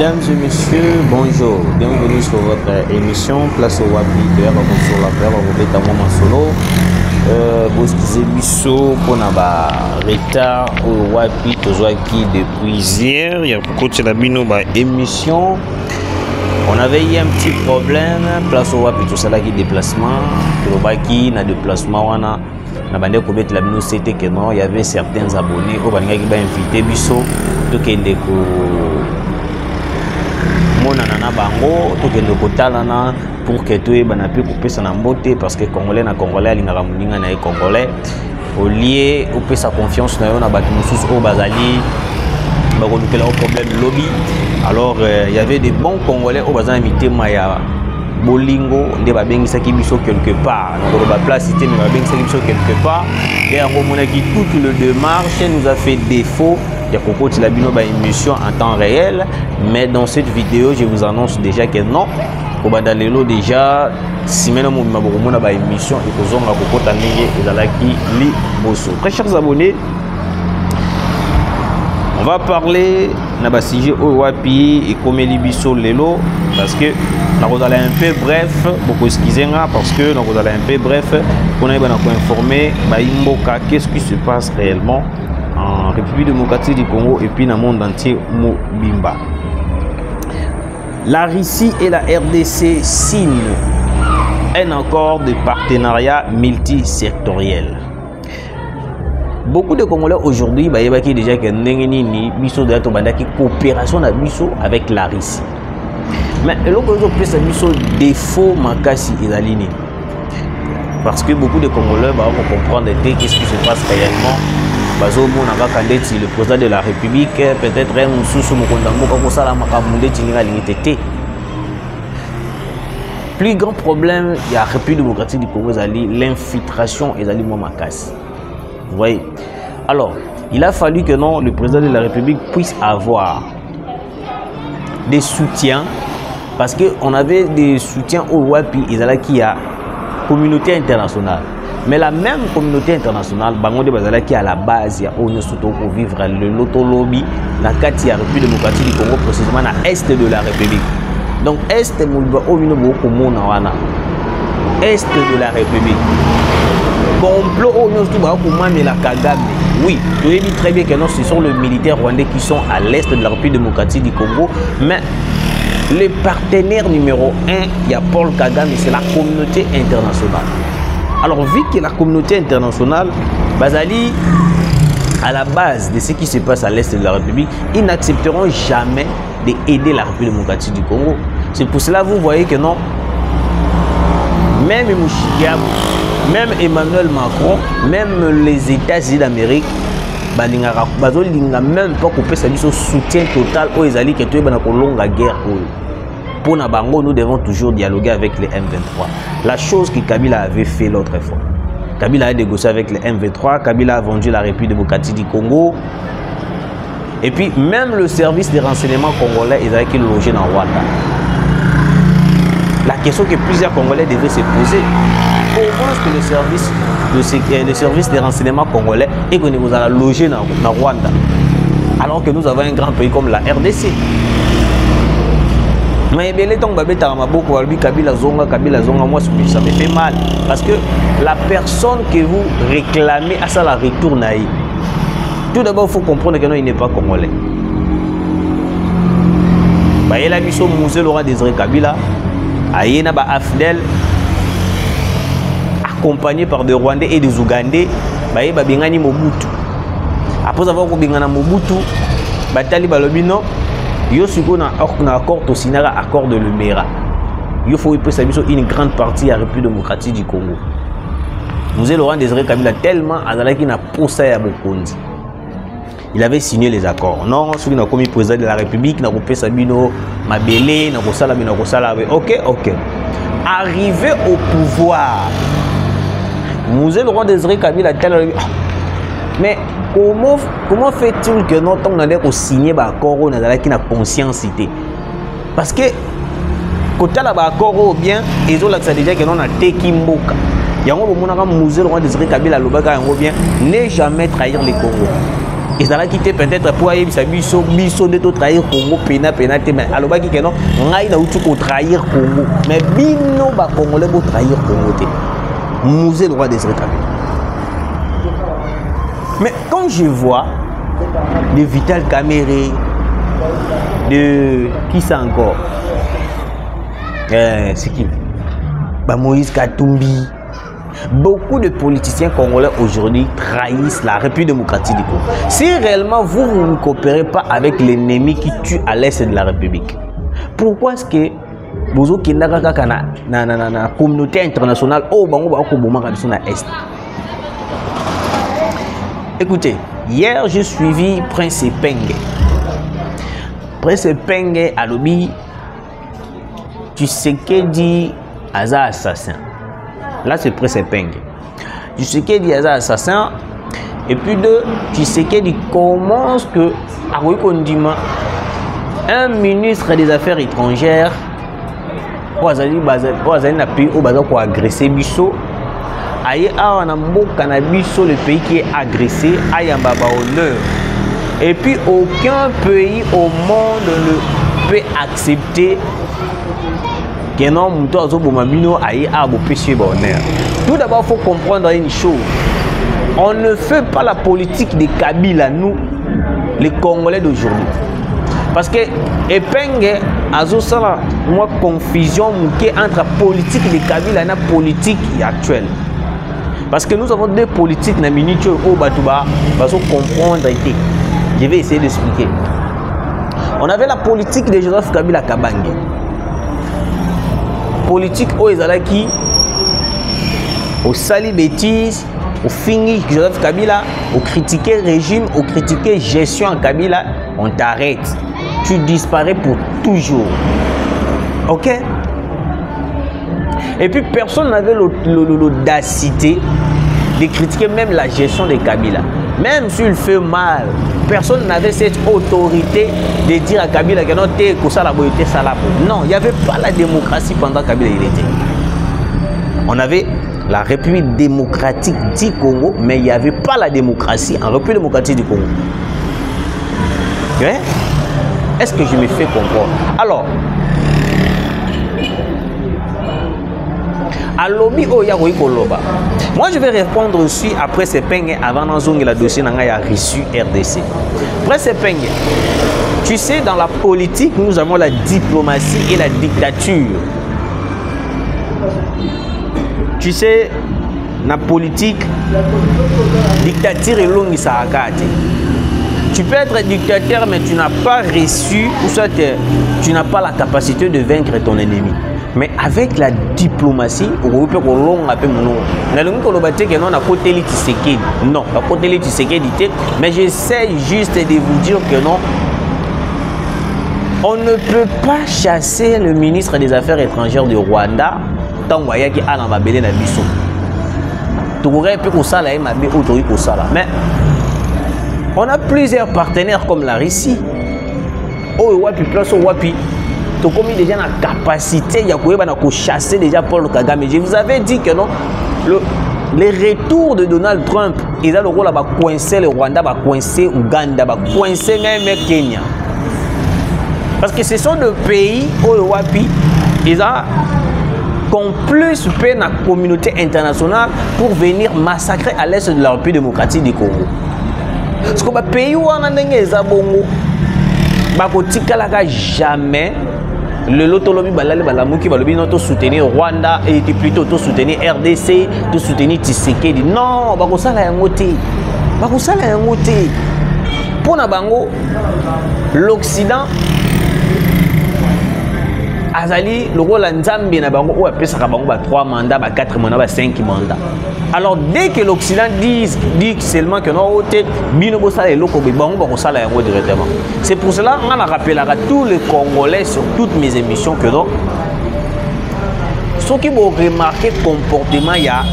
Mesdames et messieurs, bonjour. Bienvenue sur votre émission Place au Wapi. Sur la paire, vous êtes à mon solo. Vous excusez biso pour n'avoir retard au Wapi. Toujours qui depuis hier. Il y a beaucoup de la émission. On avait eu un petit problème. Place au Wapi, tout ça là qui déplacement. Le Baki n'a déplacement. On a bandé combien de la minute c'était que non. Il y avait certains abonnés. Au Banga qui va inviter biso. Tout qui est monana bango to kendo kotalana pour que tu bana pu couper sa mbote parce que congolais na congolais alingaka muninga na congolais au lieu ou peut sa confiance na yo na batu mususu au bazali ba ko lukela au problème lobby. Alors il y avait des bons congolais au bazana mitema ya bolingo nde ba bengisa ki biso quelque part donc ba place cité mais ba bengisa ki biso quelque part et en mona qui toute le démarche nous a fait défaut. Il y a beaucoup de la émission en temps réel, mais dans cette vidéo, je vous annonce déjà que non. Au Badalelo déjà, si maintenant on a une émission et que on a beaucoup de très chers abonnés, on va parler de sujet au Wapi et comme Libiso Lelo parce que nous allons un peu bref, beaucoup excusez-moi parce que nous allons un peu bref pour nous informer qu'est-ce qui se passe réellement en République démocratique du Congo et puis dans le monde entier Mobimba. La Russie et la RDC signent un accord de partenariat multisectoriel. Beaucoup de Congolais aujourd'hui qui déjà que nengeni biso de qui coopération na biso avec la Russie. Mais l'autre chose biso défaut makasi ezalini. Parce que beaucoup de Congolais vont comprendre qu'est-ce qui se passe réellement. Le président de la République peut-être un sous plus grand problème il y a la République démocratique du Congo l'infiltration et vous voyez. Alors il a fallu que non le président de la République puisse avoir des soutiens parce que on avait des soutiens au Wapi qui a communauté internationale. Mais la même communauté internationale, Bango de Bazala qui à la base, il y a au pour vivre le loto lobby, la Katia République démocratique du Congo, précisément à l'est de la République. Donc, est de la République. Complot au mais la Kagame. Oui, vous avez dit très bien que non, ce sont les militaires rwandais qui sont à l'est de la République démocratique du Congo, mais le partenaire numéro 1, il y a Paul Kagame, c'est la communauté internationale. Alors, vu que la communauté internationale, Bazali, à la base de ce qui se passe à l'est de la République, ils n'accepteront jamais d'aider la République démocratique du Congo. C'est pour cela que vous voyez que non, même Mouchigab, même Emmanuel Macron, même les États-Unis d'Amérique, Bazolinga même pas couper sa soutien total aux Ezali qui est une longue guerre. Pour Nabango, nous devons toujours dialoguer avec les M23. La chose que Kabila avait fait l'autre fois. Kabila a négocié avec les M23, Kabila a vendu la République démocratique du Congo. Et puis, même le service de renseignement congolais, ils avaient logé dans Rwanda. La question que plusieurs Congolais devraient se poser, comment est-ce que le service de renseignement congolais est que nous allons loger dans Rwanda, alors que nous avons un grand pays comme la RDC? Mais Kabila Zonga, moi ça me fait mal parce que la personne que vous réclamez à ça la retourne. Tout d'abord il faut comprendre que non il n'est pas congolais. Il a mis son musée Laurent Désiré Kabila, Ayena ba Afdel accompagné par des Rwandais et des Ougandais, ba bingani Mobutu. Après avoir bingana Mobutu, batali balobino yo siko na accord to sinara accord de Lumera. Il faut une grande partie de la République démocratique du Congo. Nous Laurent Désiré Kabila tellement azalaki na posa ya Bokondi. Il avait signé les accords. Non, celui qui a commis président de la République n'a pas Sabino Mabélé, n'a pas Salami, n'a pas Salami. OK. Arrivé au pouvoir, nous Laurent Désiré Kabila tellement. Mais comment fait-il que notre on a signé l'accord on a qui na conscience? Parce que quand on a l'accord ou bien ils ont déjà que non a teki mboka. Yango bomona ka musée Laurent Désiré Kabila lobaka yango bien ne jamais trahir les Congo. Et ça l'a quitté peut-être pour aller biso de trahir Congo pena mais alors bah qui non ngai na utu ko trahir Congo mais bino ba congolais bo trahir Congo té musée le roi des États. Mais quand je vois de Vital Kamerhe, de qui ça encore, c'est qui, bah Moïse Katumbi. Beaucoup de politiciens congolais aujourd'hui trahissent la République démocratique du Congo. Si réellement vous ne coopérez pas avec l'ennemi qui tue à l'est de la République, pourquoi est-ce que vous avez la communauté internationale au est? Écoutez, hier j'ai suivi Prince Epenge. Prince Epenge à l'obbi, tu sais que dit Aza assassin. Là, c'est Prince Epenge. Tu sais qu'il y a des assassins. Et puis tu sais qu'il commence que un ministre des Affaires étrangères pour agresser Bisso. Le pays qui est agressé a un honneur. Et puis aucun pays au monde ne peut accepter que non, tout d'abord, il faut comprendre une chose. On ne fait pas la politique des Kabila, nous, les Congolais d'aujourd'hui. Parce que Epenge a une confusion entre la politique des Kabila et la politique actuelle. Parce que nous avons des politiques dans minute au Batouba, parce qu'on comprendre. Je vais essayer d'expliquer. On avait la politique de Joseph Kabila Kabange. Politique au Ezalaki, au sali bêtise, au fini Joseph Kabila, au critiquer régime, au critiquer gestion en Kabila, on t'arrête. Tu disparais pour toujours. Ok? Et puis personne n'avait l'audacité de critiquer même la gestion de Kabila. Même s'il fait mal, personne n'avait cette autorité de dire à Kabila que non, t'es que ça la beauté, ça la beauté. Non, il n'y avait pas la démocratie pendant Kabila il était. On avait la République démocratique du Congo, mais il n'y avait pas la démocratie en République démocratique du Congo. Okay? Est-ce que je me fais comprendre? Alors, Alobi Oyaroui Koloba. Moi, je vais répondre aussi après ces peignes avant d'enzonger la dossier n'a reçu RDC. Après ces peignes, tu sais, dans la politique, nous avons la diplomatie et la dictature. Tu sais, dans la politique, dictature et longue, ça a gâté. Tu peux être dictateur, mais tu n'as pas reçu, ou soit tu n'as pas la capacité de vaincre ton ennemi. Mais avec la diplomatie, on peut non, mais j'essaie juste de vous dire que non. On ne peut pas chasser le ministre des Affaires étrangères du Rwanda tant qu'il y a un bébé dans le biso. Mais on a plusieurs partenaires comme la Russie. Oh, wapi place wapi. Tu as déjà la capacité de chasser déjà Paul Kagame. Je vous avais dit que non, les retours de Donald Trump, ils ont le rôle de coincer le Rwanda, de coincer Ouganda, de coincer même Kenya. Parce que ce sont des pays où ils ont plus peur dans la communauté internationale pour venir massacrer à l'est de la République démocratique du Congo. Parce que les pays où on a des bongo, jamais le lotolobi balale balamuki balobi non to soutenir Rwanda et plutôt to soutenir RDC, to soutenir Tshisekedi. Non, bakosala yango te. Bakosala yango te. Pona bango l'Occident azali le rôle nzambe na bango ou apesaka bango ba 3 mandats, ba 4 mandats, ba 5 mandats. Alors dès que l'Occident dit seulement que non ote bino bosala eloko bango bakosala yango directement. C'est pour cela on a rappelé à tous les Congolais sur toutes mes émissions que non ceux qui vont remarquer le comportement il y a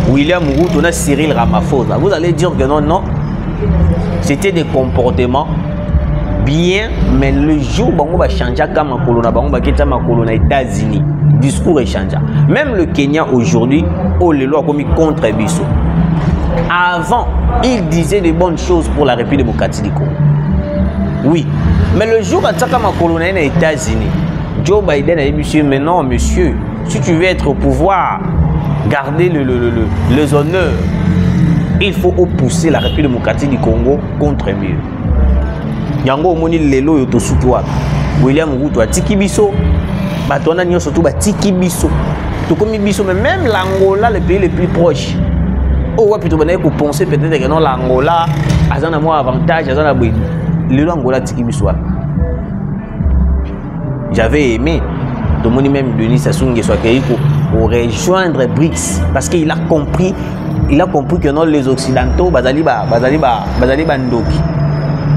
William Ruto et Cyril Ramaphosa. Vous allez dire que non, c'était des comportements bien, mais le jour où on va changer comme on va quitter les États-Unis, le discours est changé. Même le Kenya aujourd'hui, oh les lois commis contre Bisso. Avant, il disait de bonnes choses pour la République démocratique du Congo. Oui. Mais le jour où Atsaka Makolo est aux États-Unis, Joe Biden a dit, monsieur, mais non, monsieur, si tu veux être au pouvoir, garder les honneurs, il faut pousser la République démocratique du Congo contre mieux. Yango Moni Lelo Yotosukiwa, William Ruto, Tiki Biso, Batona Nyo surtout Tiki Biso. Tout comme Biso, mais même l'Angola, le pays le plus proche. Oh, ouais, plutôt pour penser peut-être que non, l'Angola a un avantage, a un avantage. L'Angola Tiki Biso. J'avais aimé, tout le monde même Denis Sassou Nguesso pour rejoindre BRICS parce qu'il a compris que non, les Occidentaux, Bazali Ndoki.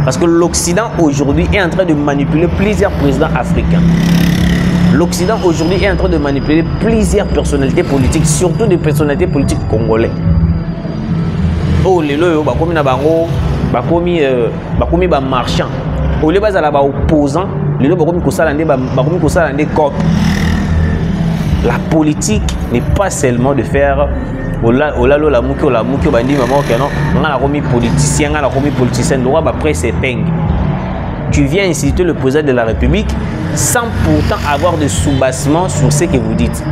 Parce que l'Occident aujourd'hui est en train de manipuler plusieurs présidents africains. L'Occident aujourd'hui est en train de manipuler plusieurs personnalités politiques, surtout des personnalités politiques congolais. Oh, les lois, bakomi na bango, bakomi marchand. Au lieu de opposants, les lois bakomi kosala nde cop. La politique n'est pas seulement de faire olalo la muki bandi maman que non, on a commis politicien, on a commis politicien, on va après c'est peng. Tu viens inciter le président de la République sans pourtant avoir de soubassement sur ce que vous dites.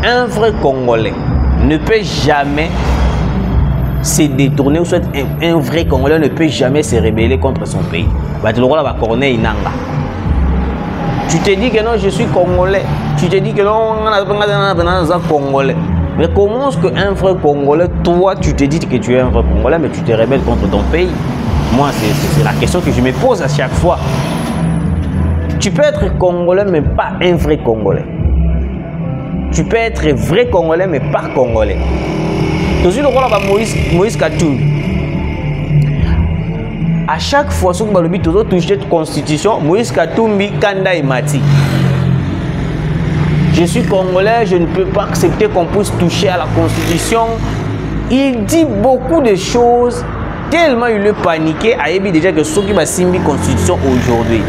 Un vrai Congolais ne peut jamais se détourner, ou soit un vrai Congolais ne peut jamais se rebeller contre son pays. Tu te dis que non, je suis Congolais. Tu te dis que non, on est Congolais. Mais comment est-ce qu'un vrai Congolais, toi, tu te dis que tu es un vrai Congolais, mais tu te rebelles contre ton pays? Moi, c'est la question que je me pose à chaque fois. Tu peux être Congolais, mais pas un vrai Congolais. Tu peux être vrai Congolais, mais pas Congolais. Toujours le rôle de Moïse Katumbi. À chaque fois que vous touchez cette constitution, Moïse Katumbi, Kanda et Mati. Je suis Congolais, je ne peux pas accepter qu'on puisse toucher à la constitution. Il dit beaucoup de choses, tellement il est paniqué, a dit déjà que ceux qui va signer la constitution aujourd'hui,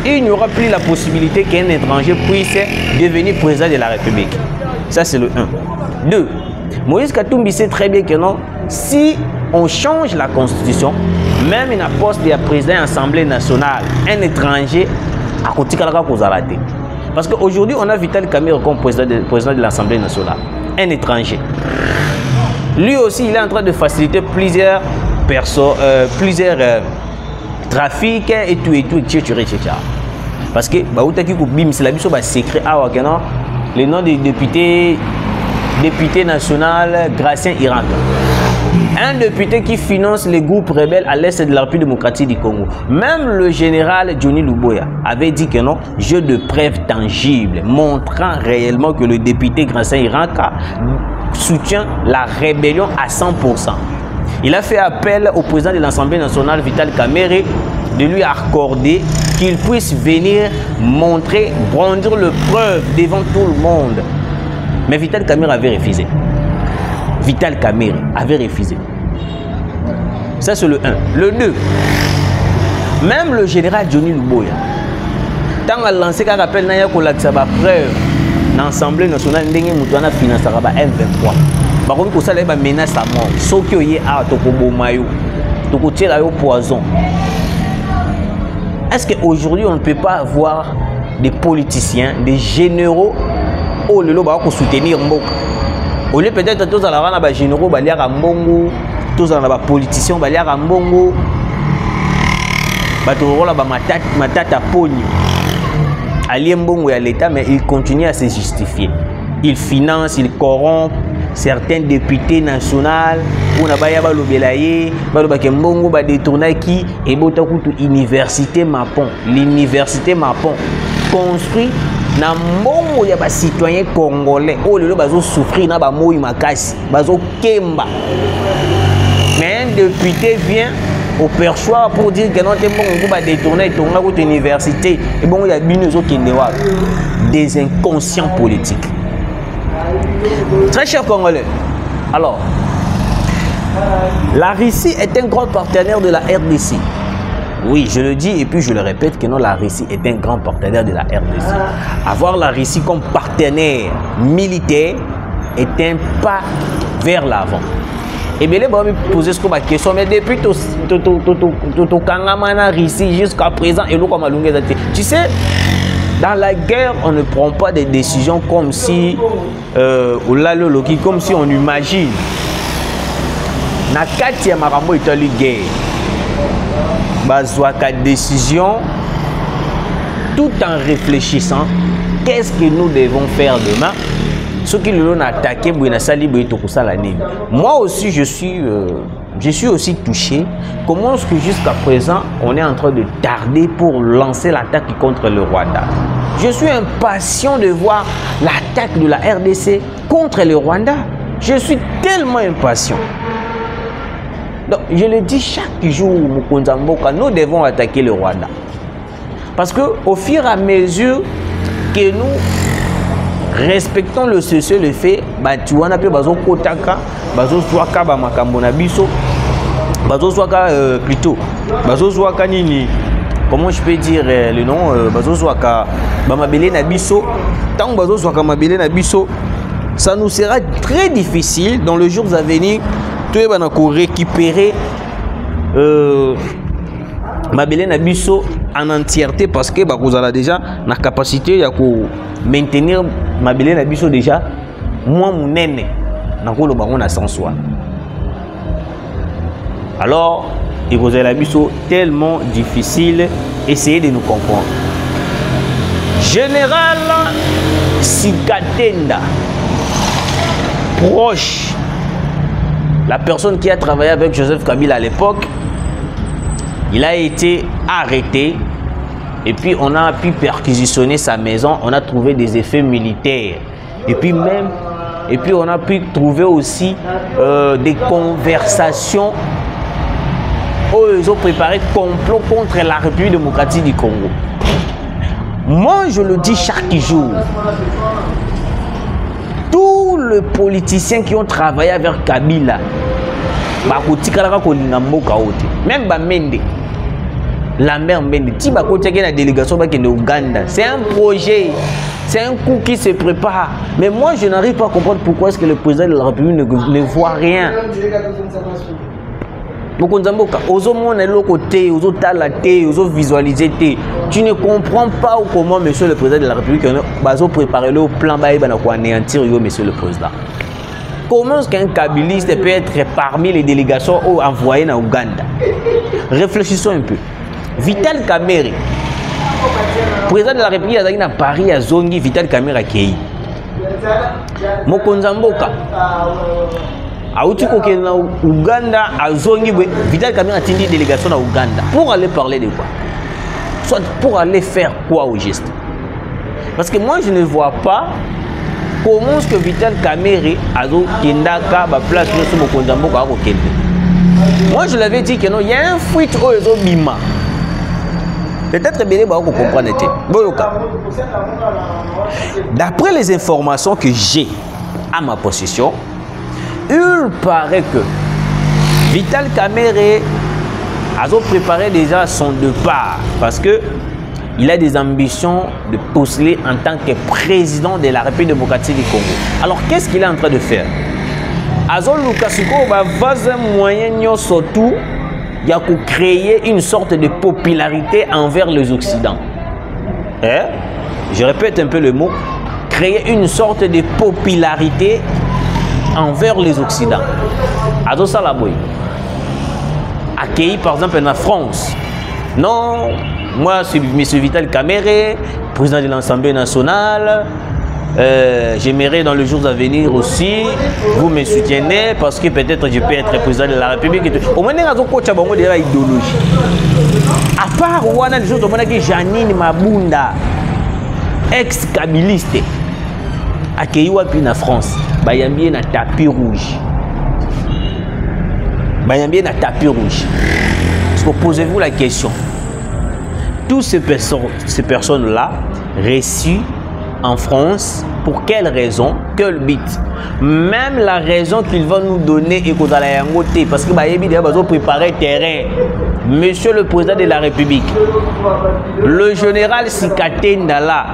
il n'y aura plus la possibilité qu'un étranger puisse devenir président de la République. Ça c'est le 1. 2. Moïse Katumbi sait très bien que non, si on change la constitution, même une poste de président de l'Assemblée nationale, un étranger, à côté de la parce qu'aujourd'hui, on a Vital Kamerhe comme président de l'Assemblée nationale, un étranger. Lui aussi, il est en train de faciliter plusieurs trafics et tout, etc. Parce que, c'est la secret, le nom du député national Gracien Iranka. Un député qui finance les groupes rebelles à l'est de la République démocratique du Congo. Même le général Johnny Luboya avait dit que non, jeu de preuves tangibles, montrant réellement que le député Gracien Iranka soutient la rébellion à 100%. Il a fait appel au président de l'Assemblée nationale, Vital Kamerhe, de lui accorder qu'il puisse venir montrer, brandir le preuve devant tout le monde. Mais Vital Kamerhe avait refusé. Vital Kamerhe avait refusé. Ça c'est le 1. Le 2. Même le général Johnny Luboya, tant qu'il a lancé un appel na ya kolakisa ba preuve dans l'Assemblée nationale ndenge mutu ana financer ba M23. Ba komi ko sala ba menace à mort. Soki oye a to ko bomayo, to ko tirer au poison. Est-ce qu'aujourd'hui on ne peut pas avoir des politiciens, des généraux au lelo ba ko soutenir Mboka? Au lieu peut-être tous à la bas généraux baliya Mbongo, tous à la politiciens baliya Mbongo, bato rola ba matata pogno. Ali Mbongo à l'État, mais il continue à se justifier. Il finance, il corrompt certains députés nationaux. On a baya ba lobelaye, ba lobake Mbongo ba détourner qui et botakutu université Mapon, l'université Mapon construit na mbongo ya ba citoyen congolais o lelo bazo souffrir na ba moyi makasi bazo kemba. Mais un député vient au perchoir pour dire que non te mbongo ba détourner tonga ko université et bon ya binozo kendewa des inconscients politiques. Très cher Congolais. Alors la Russie est un grand partenaire de la RDC. Oui, je le dis et puis je le répète que non, la Russie est un grand partenaire de la RDC. Avoir la Russie comme partenaire militaire est un pas vers l'avant. Et bien, les gens me poser ce question, mais depuis tout Kangamana ici jusqu'à présent, et nous comme tu sais, dans la guerre, on ne prend pas des décisions comme si comme si on imagine. Na kati ya makambo itali guerre. Bazwaka décision tout en réfléchissant qu'est-ce que nous devons faire demain. Ceux qui l'ont attaqué, moi aussi je suis aussi touché. Comment est-ce que jusqu'à présent on est en train de tarder pour lancer l'attaque contre le Rwanda? Je suis impatient de voir l'attaque de la RDC contre le Rwanda. Je suis tellement impatient. Donc, je le dis chaque jour, nous devons attaquer le Rwanda. Parce qu'au fur et à mesure que nous respectons le cessez-le-feu, tu vois, comment je peux dire le nom, ça nous sera très difficile dans les jours à venir de récupérer Mabélé Nabiso en entièreté parce que vous avez déjà la capacité de maintenir Mabélé Nabiso déjà moins mon nene alors il vous a Nabiso tellement difficile, essayez de nous comprendre. Général Sikatenda, proche, la personne qui a travaillé avec Joseph Kabila à l'époque, il a été arrêté et puis on a pu perquisitionner sa maison, on a trouvé des effets militaires et puis on a pu trouver aussi des conversations où ils ont préparé complot contre la République démocratique du Congo. Moi je le dis chaque jour, tous les politiciens qui ont travaillé avec Kabila, même Bamende, Lambert Mende, si la délégation va au Ouganda, c'est un projet, c'est un coup qui se prépare. Mais moi je n'arrive pas à comprendre pourquoi est-ce que le président de la République ne voit rien. Tu ne comprends pas comment monsieur le président de la République a préparé le plan pour anéantir monsieur le président. Comment est-ce qu'un kabiliste peut être parmi les délégations envoyées en Ouganda? Réfléchissons un peu. Vital Kamerhe, président de la République à Paris, à Zongi, Vital Kamerhe Kei. Mokonzamboka. Na Ouganda, à Zongi, Vital Kamerhe a tenu une délégation à Ouganda. Pour aller parler de quoi? Soit pour aller faire quoi au geste? Parce que moi je ne vois pas comment est-ce que Vital Kamerhe a Kendaka place sur Mokonzamboka. Moi je l'avais dit que non, il y a un fuite au Bima. Peut-être bien vous comprenez. D'après les informations que j'ai à ma possession, il paraît que Vital Kamerhe a préparé déjà son départ parce que il a des ambitions de postuler en tant que président de la République démocratique du Congo. Alors qu'est-ce qu'il est en train de faire? Azol Lukasiko va un moyen surtout il y a créer une sorte de popularité envers les Occidents. Je répète un peu le mot, créer une sorte de popularité envers les Occidents. Ado Salaboy, accueilli par exemple en France. Non, moi c'est M. Vital Kamerhe, président de l'Assemblée nationale. J'aimerais dans les jours à venir aussi, vous me soutiennez parce que peut-être je peux être président de la République. Au moins, il y a une idéologie. À part les choses, il y a Janine Mabunda, ex-kabiliste, accueilli en France, il y a un tapis rouge. Il y a un tapis rouge. Posez-vous la question. Toutes ces personnes-là reçues en France, pour quelle raison, quel but? Même la raison qu'ils vont nous donner et qu'on a la yangoté, parce que ils ont préparé terrain. Monsieur le président de la République, le général Sikatenda là,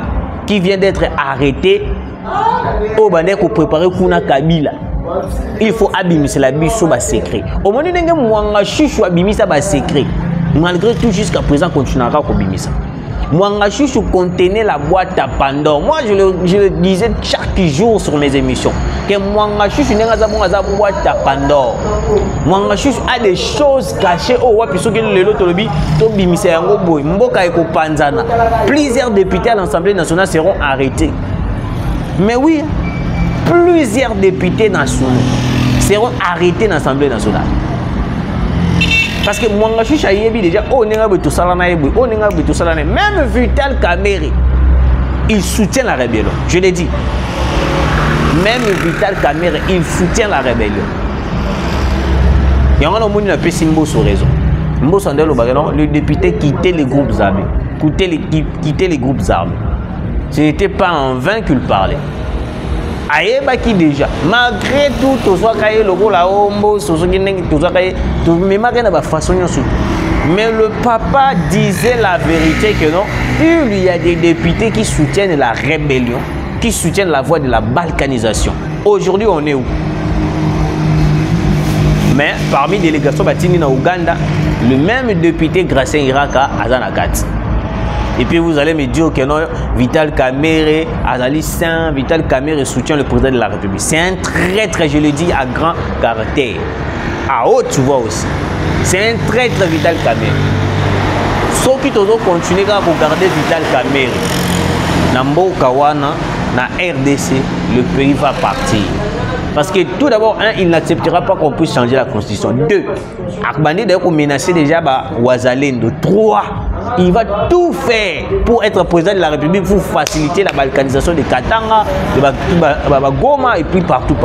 qui vient d'être arrêté, Oh bande ko préparer kuna Kabila. Il faut abimisa la biso ba secret. Au moment ndenge mwanga chouchou abimisa ba secret. Malgré tout jusqu'à présent continuera ko bimisa. Mwanga chouchou contenait la boîte à Pandore. Moi je le disais chaque jour sur mes émissions que mwanga chouchou ndenge za bonga za boîte à Pandore. Mwanga chouchou a des choses cachées au wapi soki lelo tolobi to bimisa yango boy. Mboka eko panzana. Plusieurs députés à l'Assemblée nationale seront arrêtés. Mais oui, plusieurs députés nationaux seront arrêtés dans l'Assemblée nationale. Parce que Mwanga Chouchou a déjà, même Vital Kamerhe, il soutient la rébellion. Je l'ai dit. Même Vital Kamerhe, il soutient la rébellion. Il y a un homme qui a Simbo sur raison. Le député quittait les groupes armés. Quitter les groupes armés. Ce n'était pas en vain qu'il parlait. Aïeba qui déjà, malgré tout, tout soit caillé le gros la hombo, tout soit caillé, tout mais malgré la façon mais le papa disait la vérité que non, il y a des députés qui soutiennent la rébellion, qui soutiennent la voie de la balkanisation. Aujourd'hui, on est où? Mais parmi les délégations batini na Ouganda, le même député Gracien Iraka Azanakat. Et puis vous allez me dire que non, Vital Kamerhe, Azali Saint, Vital Kamerhe soutient le président de la République. C'est un traître, je le dis, à grand caractère. À haute voix aussi. C'est un traître, Vital Kamerhe. Ceux qui doivent continuer à regarder Vital Kamerhe, Nambo Kawana, na RDC, le pays va partir. Parce que tout d'abord, il n'acceptera pas qu'on puisse changer la constitution. 2, Akbandi d'ailleurs menacer déjà Ouazalendo. 3, il va tout faire pour être président de la République, pour faciliter la balkanisation de Katanga, de Goma et puis partout.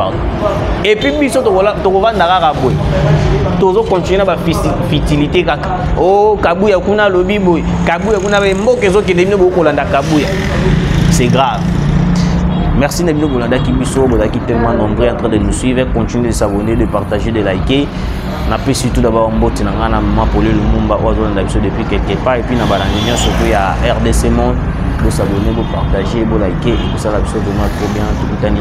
Et puis, Biso Tokova Nararaboy. Tozo continue à fitilité. Oh, Kabouya Kuna Lobi Boy. Kabouya Kuna Mbokezo qui est devenu beaucoup Kolanda Kabouya. C'est grave. Merci Nabino Bolanda qui est tellement nombreux en train de nous suivre. Continuez de s'abonner, de partager, de liker. On appelle surtout d'abord un bot pour le Lumumba depuis quelque part. Et puis on a surtout il y a RDC Monde. Vous s'abonner, vous partager, vous liker. Et tout ça, la trop bien. Tout le temps,